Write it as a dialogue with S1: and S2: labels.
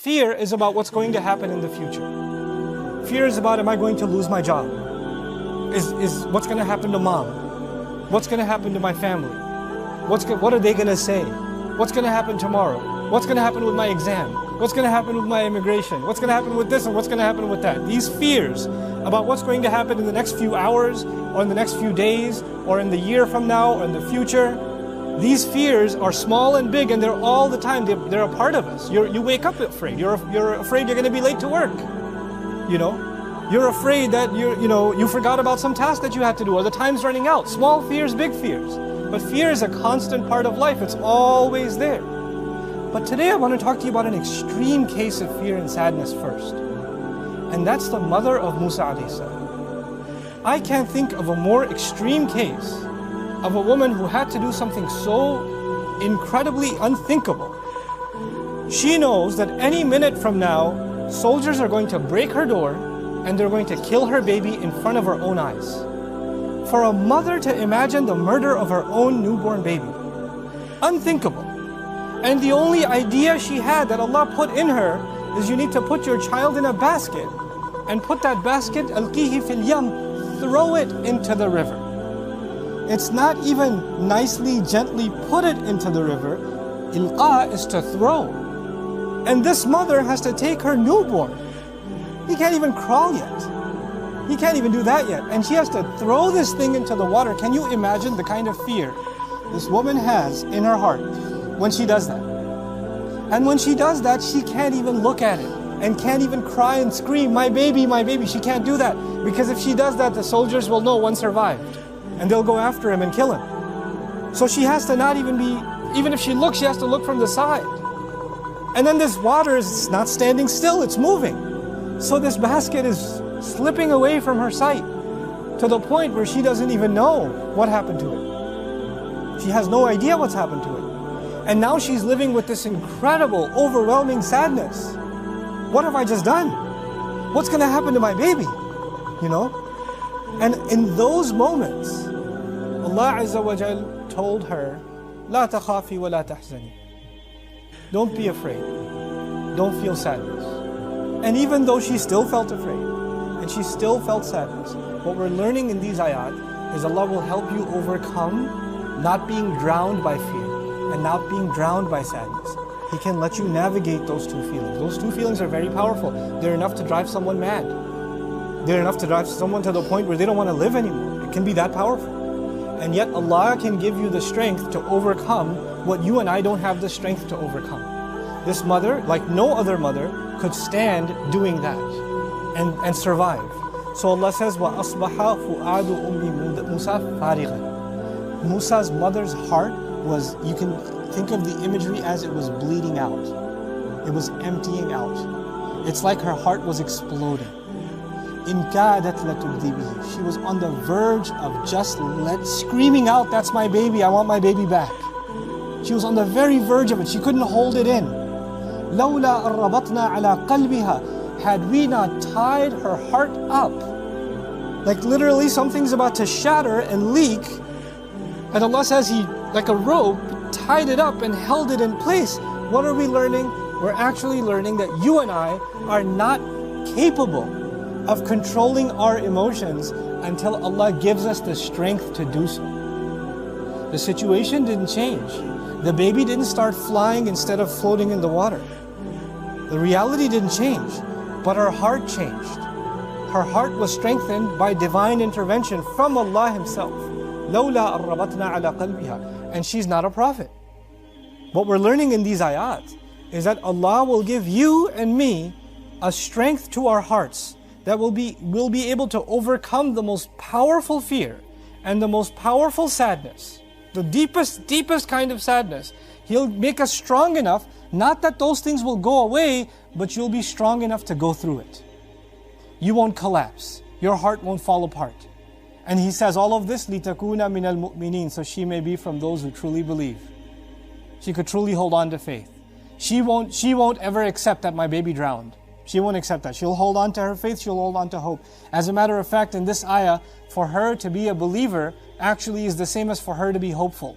S1: Fear is about what's going to happen in the future. Fear is about, am I going to lose my job? Is what's going to happen to mom? What's going to happen to my family? What are they going to say? What's going to happen tomorrow? What's going to happen with my exam? What's going to happen with my immigration? What's going to happen with this and what's going to happen with that? These fears about what's going to happen in the next few hours or in the next few days or in the year from now or in the future, these fears are small and big, and they're all the time. They're a part of us. You wake up afraid. You're afraid you're going to be late to work. You know, you're afraid that you forgot about some task that you had to do, or the time's running out. Small fears, big fears. But fear is a constant part of life. It's always there. But today I want to talk to you about an extreme case of fear and sadness first. And that's the mother of Musa alayhi salam. I can't think of a more extreme case of a woman who had to do something so incredibly unthinkable. She knows that any minute from now, soldiers are going to break her door and they're going to kill her baby in front of her own eyes. For a mother to imagine the murder of her own newborn baby, unthinkable. And the only idea she had that Allah put in her is you need to put your child in a basket and put that basket, alqihi fil yam, throw it into the river. It's not even nicely, gently put it into the river. Ilqa is to throw. And this mother has to take her newborn. He can't even crawl yet. He can't even do that yet. And she has to throw this thing into the water. Can you imagine the kind of fear this woman has in her heart when she does that? And when she does that, she can't even look at it and can't even cry and scream, my baby, my baby. She can't do that, because if she does that, the soldiers will know one survived and they'll go after him and kill him. So she has to not even be, even if she looks, she has to look from the side. And then this water is not standing still, it's moving. So this basket is slipping away from her sight to the point where she doesn't even know what happened to it. She has no idea what's happened to it. And now she's living with this incredible, overwhelming sadness. What have I just done? What's going to happen to my baby? You know? And in those moments, Allah Azza wa Jal told her, لا تخافي ولا تحزني. Don't be afraid. Don't feel sadness. And even though she still felt afraid, and she still felt sadness, what we're learning in these ayat is Allah will help you overcome not being drowned by fear and not being drowned by sadness. He can let you navigate those two feelings. Those two feelings are very powerful. They're enough to drive someone mad. They're enough to drive someone to the point where they don't want to live anymore. It can be that powerful. And yet Allah can give you the strength to overcome what you and I don't have the strength to overcome. This mother, like no other mother, could stand doing that and survive. So Allah says, وَأَصْبَحَ فُؤَادُ أُمِّ مُوسَى فَارِغًا. Musa's mother's heart was, you can think of the imagery as it was bleeding out. It was emptying out. It's like her heart was exploding. إِن كَادَتْ لَتُبْدِي بِهِ. She was on the verge of just screaming out, that's my baby, I want my baby back. She was on the very verge of it. She couldn't hold it in. لَوْلَا أَرَّبَطْنَا عَلَىٰ قَلْبِهَا. Had we not tied her heart up. Like literally something's about to shatter and leak. And Allah says He, like a rope, tied it up and held it in place. What are we learning? We're actually learning that you and I are not capable of controlling our emotions until Allah gives us the strength to do so. The situation didn't change. The baby didn't start flying instead of floating in the water. The reality didn't change, but her heart changed. Her heart was strengthened by divine intervention from Allah Himself. لَوْلَا أَرَّبَطْنَا عَلَىٰ قَلْبِهَا. And she's not a prophet. What we're learning in these ayat is that Allah will give you and me a strength to our hearts that we'll be able to overcome the most powerful fear and the most powerful sadness, the deepest kind of sadness. He'll make us strong enough, not that those things will go away, but you'll be strong enough to go through it. You won't collapse. Your heart won't fall apart. And He says all of this, لِتَكُونَ مِنَ الْمُؤْمِنِينَ, so she may be from those who truly believe. She could truly hold on to faith. She won't ever accept that my baby drowned. She won't accept that. She'll hold on to her faith, she'll hold on to hope. As a matter of fact, in this ayah, for her to be a believer actually is the same as for her to be hopeful.